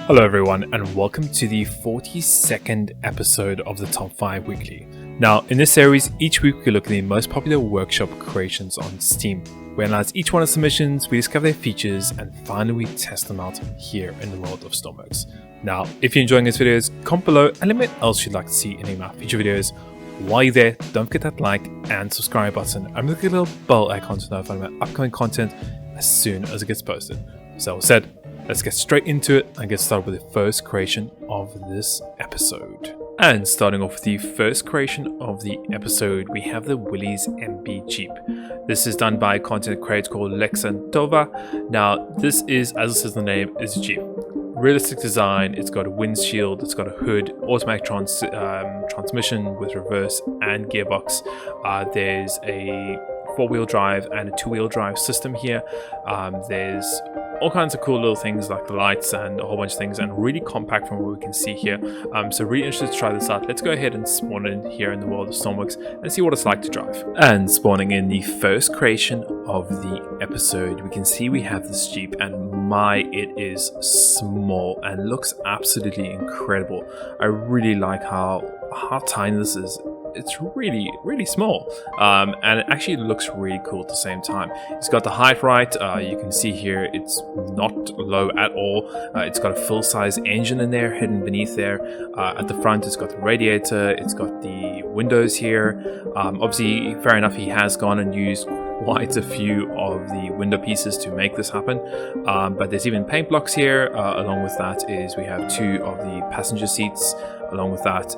Hello everyone, and welcome to the 42nd episode of the Top 5 Weekly. Now, in this series, each week we look at the most popular workshop creations on Steam. We analyze each one of the submissions, we discover their features, and finally we test them out here in the world of Stormworks. Now, if you're enjoying these videos, comment below and let me know what else you'd like to see in any of my future videos. While you're there, don't forget that like and subscribe button, and look at the little bell icon to notify my upcoming content as soon as it gets posted. So all said, let's get straight into it and get started with the first creation of this episode. And starting off with the first creation of the episode, we have the Willys MB Jeep. This is done by a content creator called Lexantova. Now, this is, as it says in the name, is a Jeep. Realistic design, it's got a windshield, it's got a hood, automatic transmission with reverse and gearbox. There's a four-wheel drive and a two-wheel drive system here. There's all kinds of cool little things like the lights and a whole bunch of things, and really compact from what we can see here. So really interested to try this out. Let's go ahead and spawn in here in the world of Stormworks and see what it's like to drive. And spawning in the first creation of the episode, we can see we have this Jeep, and it is small and looks absolutely incredible. I really like how tiny this is. It's really small, and it actually looks really cool at the same time. It's got the height right. You can see here it's not low at all. It's got a full-size engine in there hidden beneath there. At the front it's got the radiator, it's got the windows here. Obviously, fair enough, he has gone and used quite a few of the window pieces to make this happen, but there's even paint blocks here. Along with that is we have two of the passenger seats. Along with that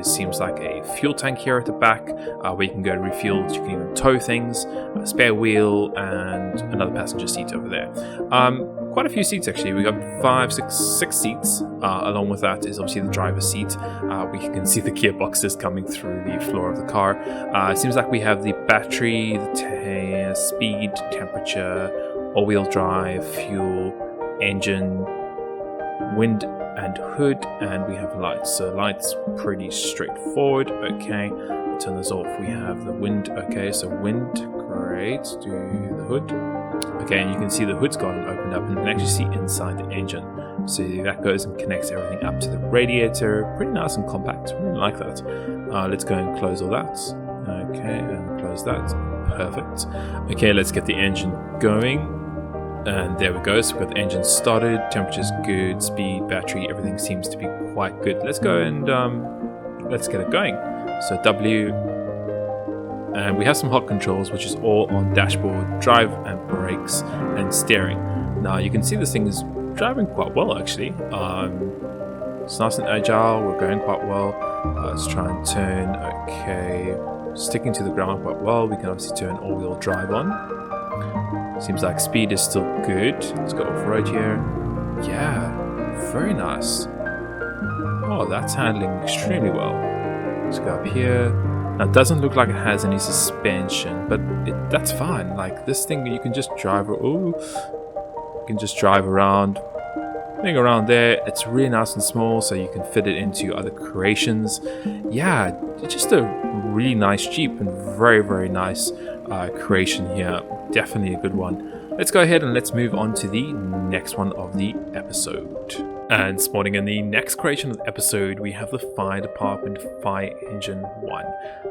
seems like a fuel tank here at the back, where you can go refuel. You can even tow things, a spare wheel, and another passenger seat over there. Quite a few seats actually. We got six seats. Along with that is obviously the driver's seat. We can see the gearboxes coming through the floor of the car. It seems like we have the battery, the speed, temperature, all-wheel drive, fuel, engine, wind and hood, and we have lights. So lights pretty straightforward. Okay, we'll turn this off. We have the wind. Okay, so wind, great. Do the hood. Okay, and you can see the hood's gotten opened up, and you can actually see inside the engine. So that goes and connects everything up to the radiator. Pretty nice and compact. Really like that. Let's go and close all that. Okay, and close that. Perfect. Okay, let's get the engine going. And there we go. So we've got the engine started, temperature's good, speed, battery, everything seems to be quite good. Let's go and let's get it going. So W, and we have some hot controls, which is all on dashboard, drive and brakes and steering. Now you can see this thing is driving quite well actually. It's nice and agile, we're going quite well. Let's try and turn. Okay, sticking to the ground quite well. We can obviously turn all-wheel drive on. Seems like speed is still good. Let's go off-road here. Yeah, very nice. Oh, that's handling extremely well. Let's go up here. Now, it doesn't look like it has any suspension, but that's fine. Like, this thing, you can just drive. You can just drive around. Hang around there. It's really nice and small, so you can fit it into other creations. Yeah, just a really nice Jeep and very nice creation here. Definitely a good one. Let's go ahead and let's move on to the next one of the episode. And spawning in the next creation of the episode, we have the Fire Department Fire Engine 1.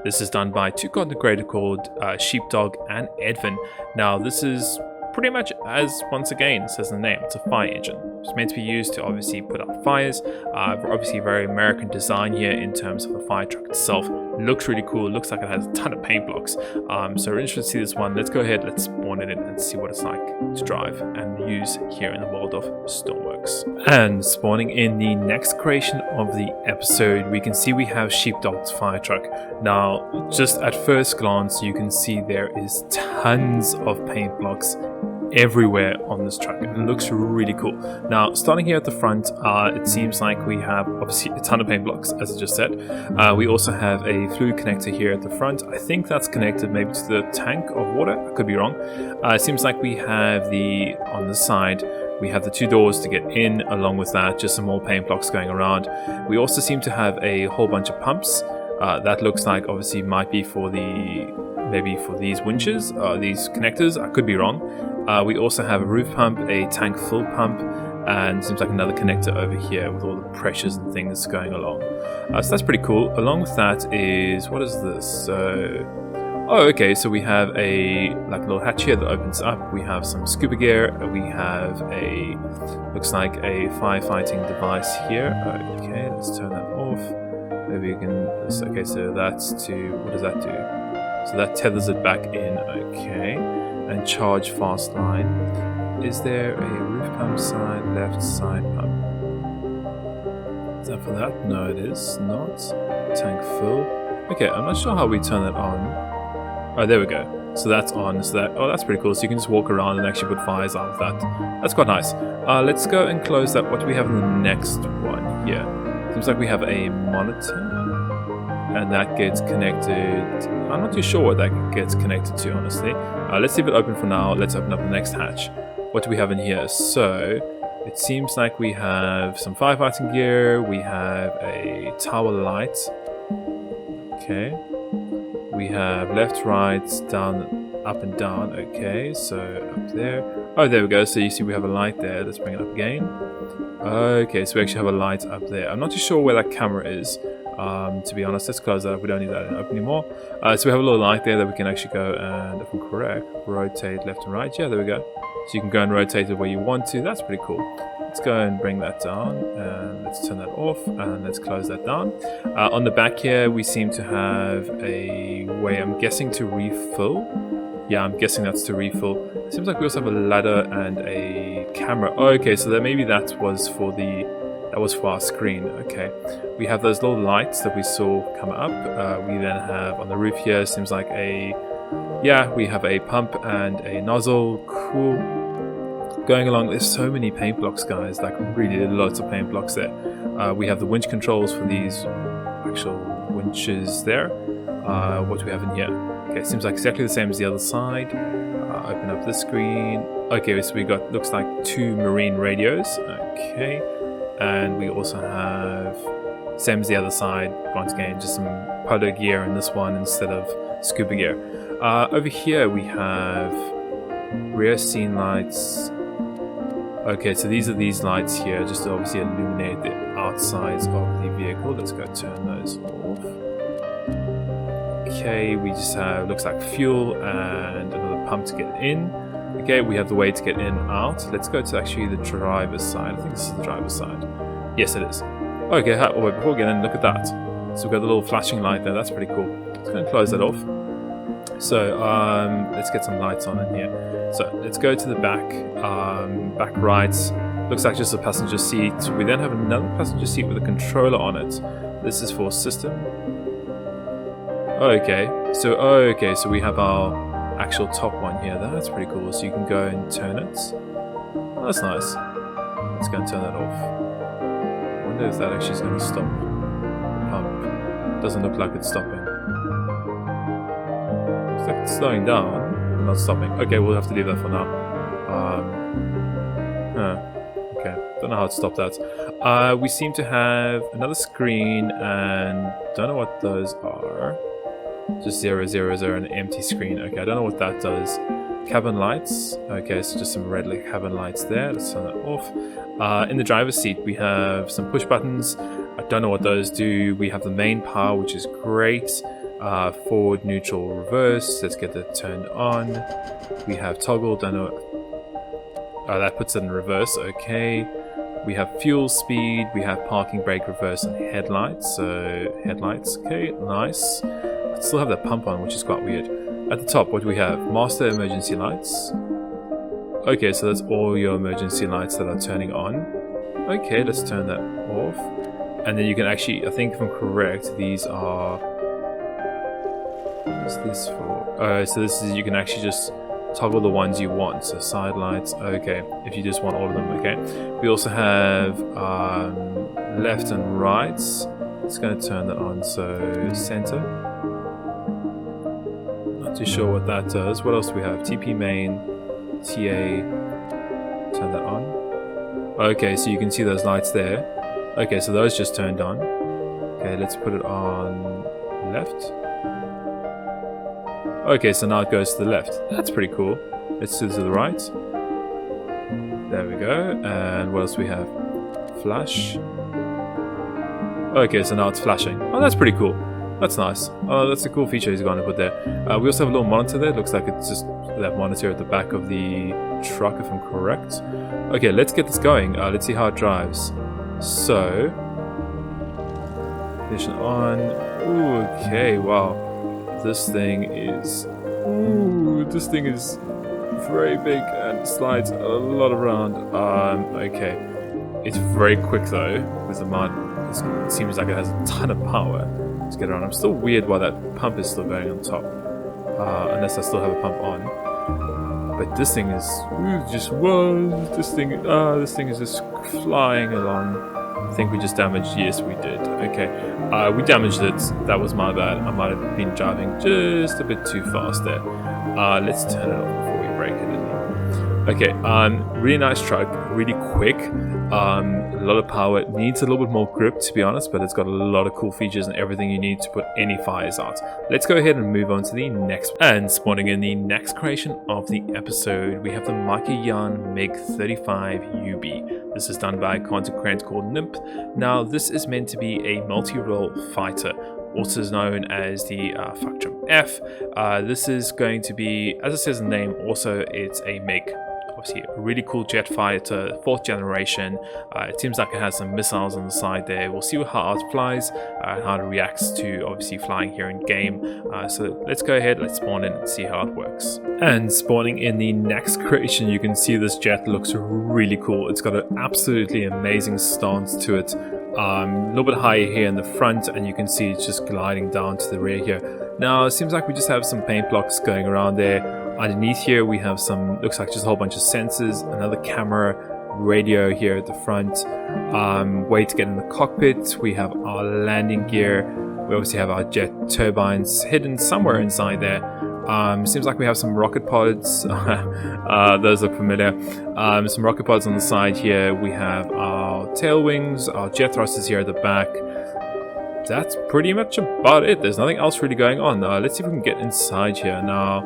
This is done by two content creators called Sheepdog and Edvin. Now this is pretty much, as once again it says in the name, it's a fire engine. It's meant to be used to obviously put out fires. Obviously very American design here in terms of the fire truck itself. Looks really cool. Looks like it has a ton of paint blocks. So we're interested to see this one. Let's go ahead, let's spawn it in and see what it's like to drive and use here in the world of Stormworks. And spawning in the next creation of the episode, we can see we have Sheepdog's fire truck. Now, just at first glance, you can see there is tons of paint blocks everywhere on this truck. It looks really cool. Now, starting here at the front, it seems like we have obviously a ton of paint blocks, as I just said. We also have a fluid connector here at the front. I think that's connected maybe to the tank of water. I could be wrong. It seems like we have on the side, we have the two doors to get in. Along with that, just some more paint blocks going around. We also seem to have a whole bunch of pumps. That looks like obviously might be for maybe for these winches, these connectors. I could be wrong. We also have a roof pump, a tank full pump, and seems like another connector over here with all the pressures and things going along. So that's pretty cool. Along with that is, what is this? Oh, okay, so we have a little hatch here that opens up. We have some scuba gear. We have a, looks like a firefighting device here. Okay, let's turn that off. Maybe we can, okay, so that's to, what does that do? So that tethers it back in, okay. And charge fast line. Is there a roof pump side, left side pump? Is that for that? No, it is not. Tank full. Okay, I'm not sure how we turn that on. Oh, there we go. So that's on. So that, oh, that's pretty cool. So you can just walk around and actually put fires out with that. That's quite nice. Let's go and close that. What do we have in the next one here? Seems like we have a monitor, and that gets connected. I'm not too sure what that gets connected to, honestly. Let's leave it open for now. Let's open up the next hatch. What do we have in here? So it seems like we have some firefighting gear. We have a tower light. Okay. We have left, right, down, up and down. Okay, so up there. Oh, there we go. So you see we have a light there. Let's bring it up again. Okay, so we actually have a light up there. I'm not too sure where that camera is. To be honest, let's close that up. We don't need that up anymore. So we have a little light there that we can actually go and, if I'm correct, rotate left and right. Yeah, there we go. So you can go and rotate it where you want to. That's pretty cool. Let's go and bring that down, and let's turn that off, and let's close that down. On the back here, we seem to have a way, I'm guessing, to refill. Yeah, I'm guessing that's to refill. It seems like we also have a ladder and a camera. Oh, okay, so that maybe that was for the, that was for our screen. Okay, we have those little lights that we saw come up. We then have on the roof here, seems like a, yeah, we have a pump and a nozzle. Cool. Going along, there's so many paint blocks, guys, like really lots of paint blocks there. We have the winch controls for these actual winches there. What do we have in here? Okay, it seems like exactly the same as the other side. Open up this screen. Okay, so we got, looks like 2 marine radios. Okay, and we also have, same as the other side, once again, just some polo gear in this one instead of scuba gear. Over here we have rear scene lights. Okay, so these are these lights here, just to obviously illuminate the outsides of the vehicle. Let's go turn those off. Okay, we just have, looks like fuel and another pump to get in. Okay, we have the way to get in and out. Let's go to actually the driver's side. I think this is the driver's side. Yes, it is. Okay, wait, before we get in, look at that. So we've got the little flashing light there. That's pretty cool. Let's go and close that off. So let's get some lights on in here. So let's go to the back, back right. Looks like just a passenger seat. We then have another passenger seat with a controller on it. This is for system. Okay, so we have our actual top one here. That's pretty cool. So you can go and turn it. Oh, that's nice. Let's go and turn that off. I wonder if that actually is going to stop the pump. Doesn't look like it's stopping. Looks like it's slowing down. Not stopping. Okay, we'll have to leave that for now. Okay, don't know how to stop that. We seem to have another screen, and don't know what those are. Just 0, 0, 0, an empty screen. Okay, I don't know what that does. Cabin lights. Okay, so just some red cabin lights there. Let's turn that off. In the driver's seat, we have some push buttons. I don't know what those do. We have the main power, which is great. Forward, neutral, reverse. Let's get that turned on. We have toggle. Don't know. That puts it in reverse. Okay. We have fuel speed. We have parking brake, reverse, and headlights. So headlights. Okay, nice. I still have that pump on, which is quite weird. At the top, what do we have? Master emergency lights. Okay, so that's all your emergency lights that are turning on. Okay, let's turn that off. And then you can actually, I think if I'm correct, these are... What's this for? So this is, you can actually just toggle the ones you want. So side lights, okay, if you just want all of them, okay. We also have left and right. It's going to turn that on, so center. Not too sure what that does. What else do we have? TP main, TA, turn that on. Okay, so you can see those lights there. Okay, so those just turned on. Okay, let's put it on left. Okay, so now it goes to the left. That's pretty cool. Let's do to the right. There we go. And what else we have? Flash. Okay, so now it's flashing. Oh, that's pretty cool. That's nice. Oh, that's a cool feature he's going to put there. We also have a little monitor there. It looks like it's just that monitor at the back of the truck, if I'm correct. Okay, let's get this going. Let's see how it drives. So, ignition on. Ooh, okay, wow. This thing is very big and slides a lot around. Okay, it's very quick though, with the mud. It seems like it has a ton of power. Let's get around. I'm still weird why that pump is still going on top, unless I still have a pump on. But this thing is this thing is just flying along. I think we just damaged. Yes, we did. Okay, we damaged it. That was my bad. I might have been driving just a bit too fast there. Let's turn it off before we break it in. Okay, really nice truck, really quick, a lot of power. It needs a little bit more grip, to be honest, but it's got a lot of cool features and everything you need to put any fires out. Let's go ahead and move on to the next. And spawning in the next creation of the episode, we have the Microyan MiG-35UB. This is done by a content creator called Nymph. Now, this is meant to be a multi-role fighter, also known as the Factrum F. This is going to be, as it says in the name, also it's a MiG. Obviously, a really cool jet fighter, 4th generation. It seems like it has some missiles on the side there. We'll see how it flies and how it reacts to obviously flying here in game. So let's go ahead, let's spawn in and see how it works. And spawning in the next creation, you can see this jet looks really cool. It's got an absolutely amazing stance to it. A little bit higher here in the front, and you can see it's just gliding down to the rear here. Now it seems like we just have some paint blocks going around there. Underneath here we have some, looks like just a whole bunch of sensors, another camera, radio here at the front, way to get in the cockpit. We have our landing gear. We obviously have our jet turbines hidden somewhere inside there. Seems like we have some rocket pods. Those look familiar. Some rocket pods on the side here. We have our tail wings, our jet thrusters here at the back. That's pretty much about it. There's nothing else really going on. Let's see if we can get inside here now.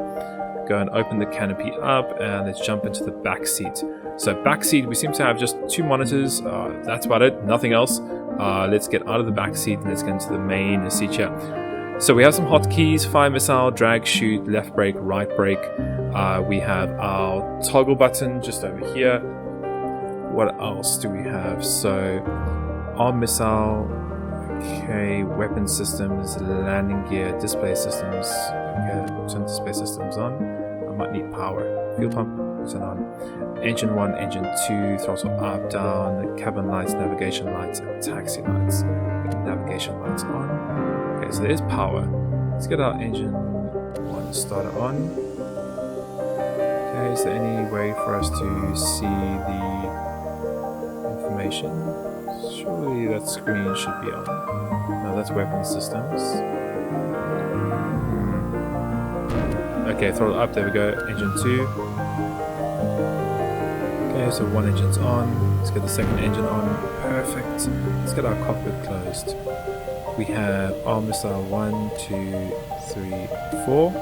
Go and open the canopy up, and let's jump into the back seat. So back seat, we seem to have just 2 monitors. That's about it. Nothing else. Let's get out of the back seat and let's get into the main seat here. So we have some hotkeys: fire missile, drag, shoot, left brake, right brake. We have our toggle button just over here. What else do we have? So arm missile, okay, weapon systems, landing gear, display systems. Okay, turn display systems on. I might need power. Fuel pump, turn on. Engine 1, engine 2, throttle up, down, cabin lights, navigation lights, and taxi lights. Navigation lights on. Okay, so there's power. Let's get our engine 1 starter on. Okay, is there any way for us to see the information? Surely that screen should be on. No, that's weapon systems. Okay, throttle up, there we go. Engine 2. Okay, so 1 engine's on. Let's get the second engine on. Perfect. Let's get our cockpit closed. We have arm missile 1, 2, 3, 4.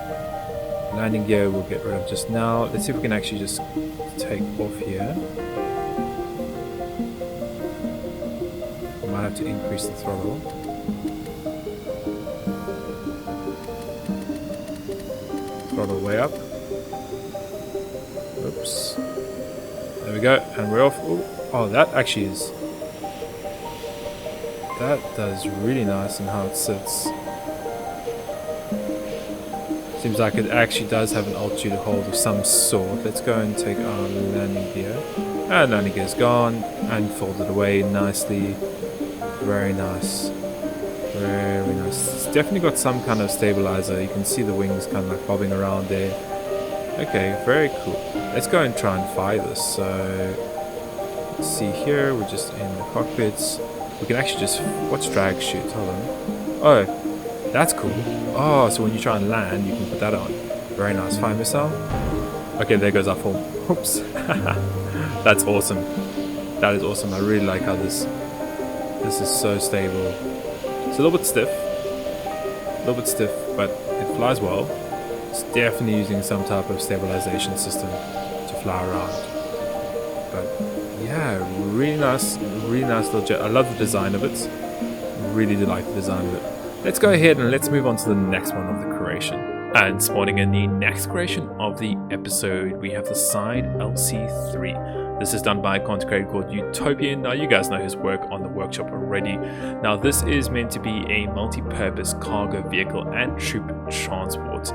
Landing gear we'll get rid of just now. Let's see if we can actually just take off here. We might have to increase the throttle. Throttle way up. Oops. There we go, and we're off. Ooh. Oh, that actually is. That does really nice in how it sits. Seems like it actually does have an altitude hold of some sort. Let's go and take our landing gear. And landing gear's gone and folded away nicely. Very nice. Very nice. It's definitely got some kind of stabilizer. You can see the wings kind of like bobbing around there. Okay, very cool. Let's go and try and fly this. So, let's see here. We're just in the cockpits. We can actually just... What's drag shoot? Hold on. Oh, that's cool. Oh, so when you try and land, you can put that on. Very nice. Fire missile. Okay, there goes our fall. Oops. That's awesome. That is awesome. I really like how this is so stable. It's a little bit stiff. But it flies well. It's definitely using some type of stabilization system to fly around. But yeah, really nice little jet. I love the design of it. Really do like the design of it. Let's go ahead and let's move on to the next one of the creation. And spawning in the next creation of the episode, we have the Side LC3. This is done by a content creator called Utopian. Now, you guys know his work on the workshop already. Now, this is meant to be a multi-purpose cargo vehicle and troop transport.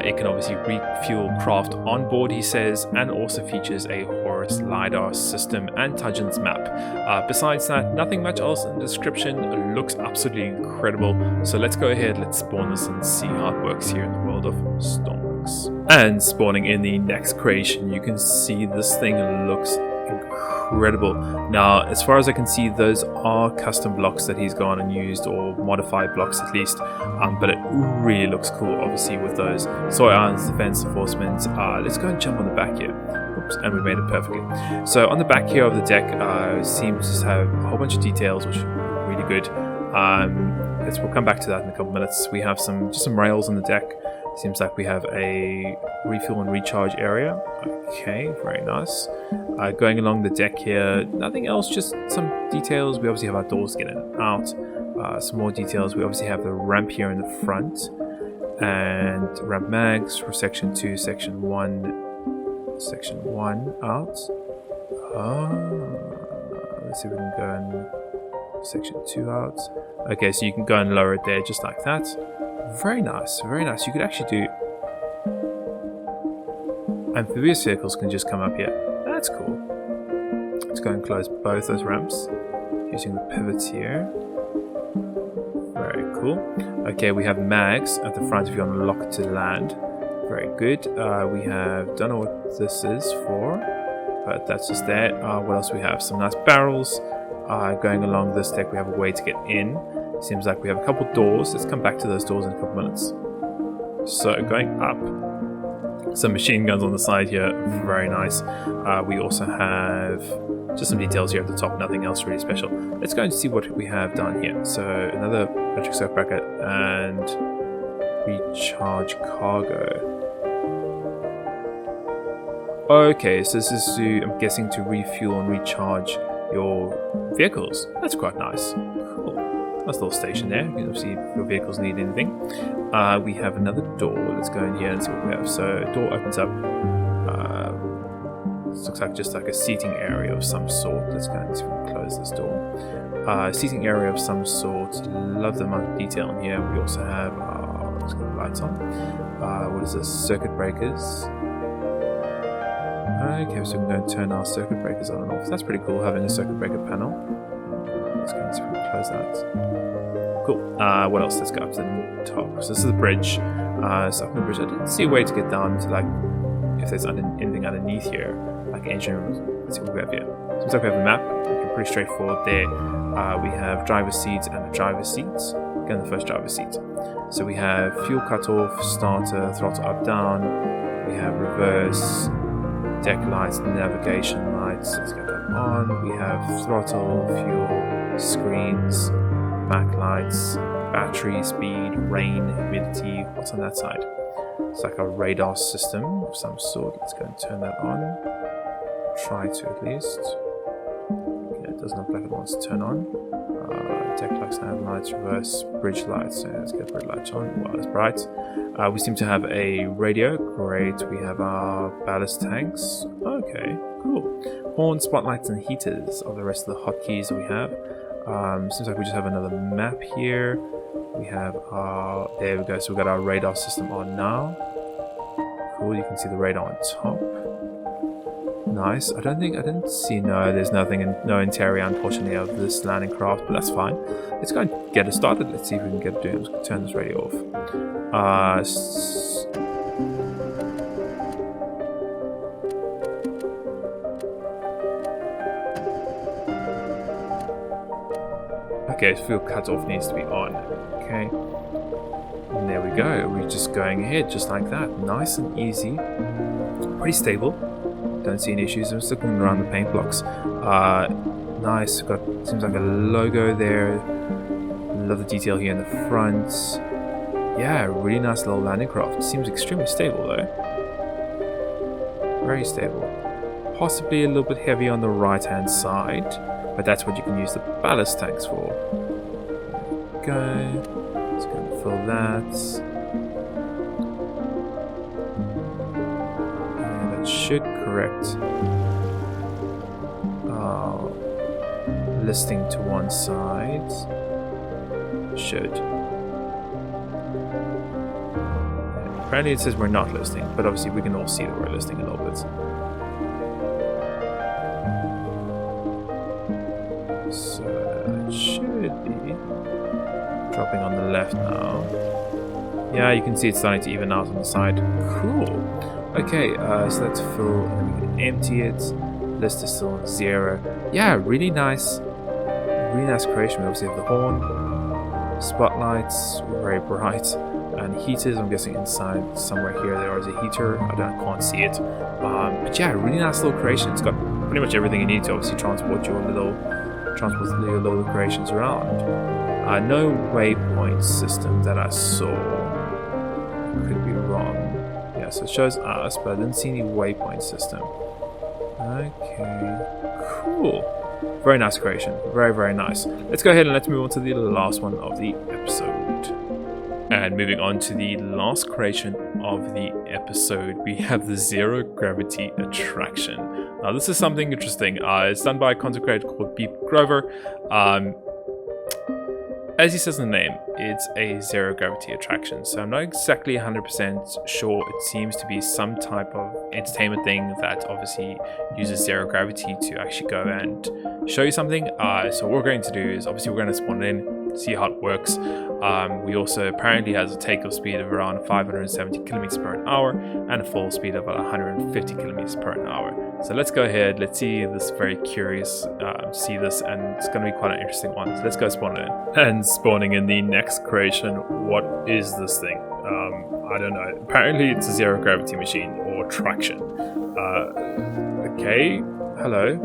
It can obviously refuel craft on board, he says, and also features a Horus LiDAR system and Tajin's map. Besides that, nothing much else in the description. It looks absolutely incredible. So let's go ahead, let's spawn this and see how it works here in the world of Stormworks. And spawning in the next creation, you can see this thing looks incredible. Now, as far as I can see, those are custom blocks that he's gone and used, or modified blocks at least, but it really looks cool, obviously, with those soy islands, defense enforcement. Let's go and jump on the back here. Oops, and we made it perfectly. So on the back here of the deck, seems to have a whole bunch of details, which are really good. We'll come back to that in a couple minutes. We have just some rails on the deck. Seems like we have a refuel and recharge area. Okay, very nice. Going along the deck here, nothing else, just some details. We obviously have our doors getting out. Some more details. We obviously have the ramp here in the front. And ramp mags for section 2, section 1. Section 1 out. Let's see if we can go and section 2 out. Okay, so you can go and lower it there just like that. Very nice, very nice. You could actually do amphibious vehicles can just come up here. That's cool. Let's go and close both those ramps using the pivots here. Very cool. Okay, we have mags at the front if you want to lock it to land. Very good. We have, don't know what this is for, but that's just there. What else we have? Some nice barrels. Going along this deck, we have a way to get in. Seems like we have a couple doors. Let's come back to those doors in a couple minutes. So going up, some machine guns on the side here. Very nice. We also have just some details here at the top. Nothing else really special. Let's go and see what we have down here. So another electric circuit bracket and recharge cargo. Okay, so this is to, I'm guessing, to refuel and recharge your vehicles. That's quite nice. Cool. Nice little station there. You can see if your vehicles need anything. We have another door. Let's go in here and see what we have. So door opens up. This looks like just like a seating area of some sort. Let's go and see if we can close this door. Seating area of some sort. Love the amount of detail in here. We also have let's get the lights on. What is this? Circuit breakers. Okay, so we're going to turn our circuit breakers on and off. That's pretty cool, having a circuit breaker panel. Let's go and see if we can close that. Cool. What else? Let's go up to the top. So this is the bridge. So up on the bridge, I didn't see a way to get down to, like, if there's anything underneath here, like engine room. Let's see what we have here. Seems like we have a map. Okay, pretty straightforward there. We have driver's seats and the driver's seats. Again, the first driver's seat. So we have fuel cutoff, starter, throttle up, down. We have reverse, deck lights, navigation lights. Let's get that on. We have throttle, fuel, screens, backlights, battery, speed, rain, humidity. What's on that side? It's like a radar system of some sort. Let's go and turn that on. Try to at least. Okay, it doesn't look like it wants to turn on. Deck lights, nav lights, reverse, bridge lights. So let's get bridge lights on. Wow, it's bright. We seem to have a radio. Great. We have our ballast tanks. Okay, cool. Horn, spotlights, and heaters are the rest of the hotkeys that we have. Seems like we just have another map here. We have our, there we go. So we've got our radar system on now. Cool. You can see the radar on top. Nice. I didn't see, no, there's nothing, no interior unfortunately of this landing craft, but that's fine. Let's go and get it started. Let's see if we can get it doing. Let's turn this radio off. Okay, fuel cutoff needs to be on. Okay. And there we go. We're just going ahead just like that. Nice and easy. Pretty stable. Don't see any issues. I'm just looking around the paint blocks. Nice. Got, seems like a logo there. Love the detail here in the front. Yeah, really nice little landing craft. Seems extremely stable though. Very stable. possibly a little bit heavy on the right hand side, but that's what you can use the ballast tanks for. Okay, let's go and fill that. And that should correct listing to one side. Should. Apparently it says we're not listing, but obviously we can all see that we're listing a little bit. So it should be dropping on the left now. Yeah, you can see it's starting to even out on the side. Cool. Okay, so let's fill and we can empty it. List is still on 0. Yeah, really nice. Really nice creation. We obviously have the horn, spotlights, very bright, and heaters. I'm guessing inside somewhere here there is a heater. I can't see it. But yeah, really nice little creation. It's got pretty much everything you need to obviously transport your little creations around. No waypoint system that I saw. Could be wrong. Yeah, so it shows us, but I didn't see any waypoint system. Okay, cool. Very nice creation. Very, very nice. Let's go ahead and let's move on to the last one of the episode. And moving on to the last creation of the episode, we have the zero gravity attraction. Now, this is something interesting. It's done by a content creator called Beep Grover. As he says in the name, it's a zero gravity attraction. So I'm not exactly 100% sure. It seems to be some type of entertainment thing that obviously uses zero gravity to actually go and show you something. So what we're going to do is obviously we're going to spawn it in, see how it works. We also apparently has a takeoff speed of around 570 kilometers per hour and a fall speed of 150 kilometers per hour. So let's go ahead, let's see this. Very curious to see this, and it's going to be quite an interesting one. So let's go spawn it in. And spawning in the next creation, what is this thing? I don't know. Apparently it's a zero gravity machine or traction. Okay, hello.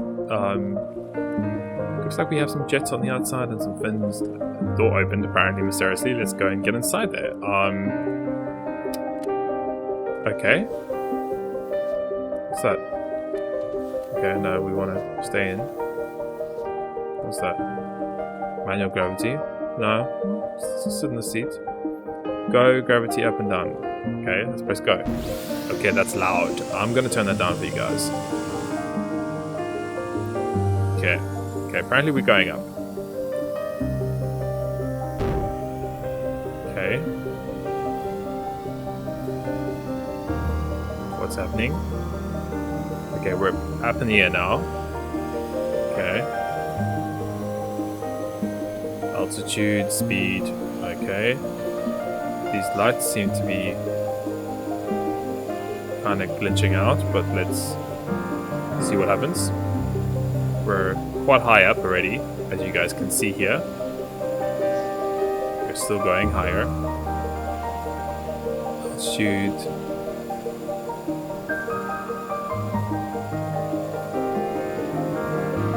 Looks like we have some jets on the outside and some fins. Door opened apparently mysteriously. Let's go and get inside there. Okay. What's that? Okay, no, we want to stay in. What's that? Manual gravity? No. Sit in the seat. Go, gravity up and down. Okay, let's press go. Okay, that's loud. I'm going to turn that down for you guys. Okay. Okay, apparently we're going up. Okay. What's happening? Okay, we're up in the air now. Okay. Altitude, speed. Okay. These lights seem to be kind of glitching out, but let's see what happens. We're quite high up already, as you guys can see here. We're still going higher. Altitude.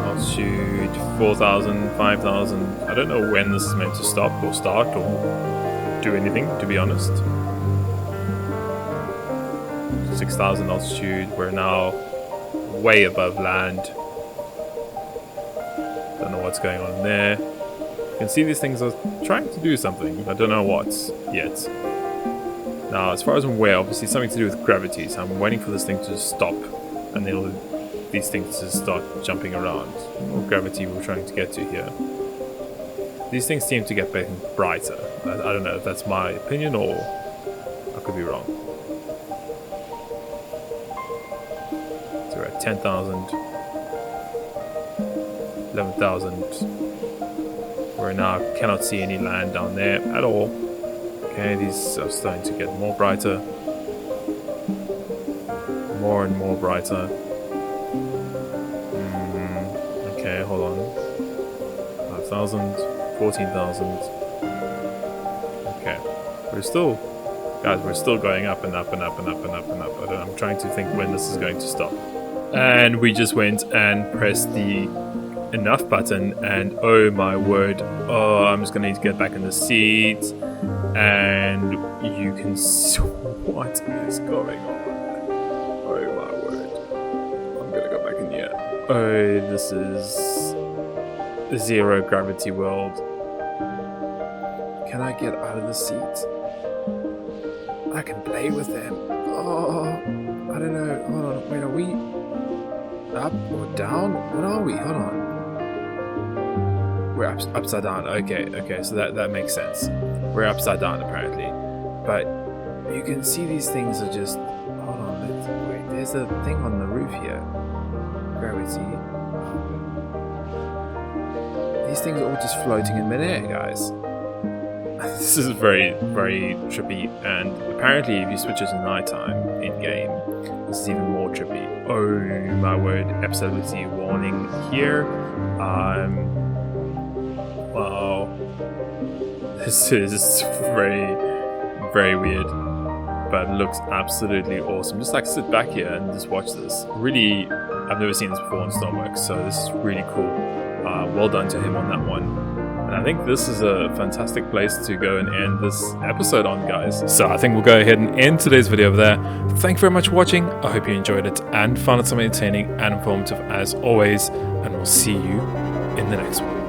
Altitude 4,000, 5,000. I don't know when this is meant to stop or start or do anything, to be honest. 6,000 altitude. We're now way above land. Don't know what's going on there. You can see these things are trying to do something. I don't know what yet. Now, as far as I'm aware, obviously something to do with gravity. So I'm waiting for this thing to stop, and these things to start jumping around. What gravity we're trying to get to here. These things seem to get brighter. I don't know if that's my opinion or I could be wrong. So we're at 10,000. 11,000. We're now cannot see any land down there at all. Okay, these are starting to get more brighter. More and more brighter. Okay, hold on. 5,000, 14,000. Okay, we're still going up and up and up and up and up and up. I'm trying to think when this is going to stop. And we just went and pressed the enough button, and oh my word, I'm just gonna need to get back in the seat, and you can see what is going on. Oh my word, I'm gonna go back Oh, this is a zero gravity world. Can I get out of the seat? I can play with them. Oh, I don't know. Hold on. Wait, are we up or down? What are we? Hold on. We're upside down. Okay. So that makes sense. We're upside down apparently. But you can see these things are just. Hold on. Wait. There's a thing on the roof here. Gravity. These things are all just floating in midair, guys. This is very, very trippy, and apparently if you switch it to nighttime in-game, this is even more trippy. Oh my word, absolutely warning here. Wow. This is very, very weird, but it looks absolutely awesome. Just like sit back here and just watch this. Really, I've never seen this before on Stormworks, so this is really cool. Well done to him on that one. And I think this is a fantastic place to go and end this episode on, guys. So I think we'll go ahead and end today's video there. Thank you very much for watching. I hope you enjoyed it and found it somewhat entertaining and informative as always. And we'll see you in the next one.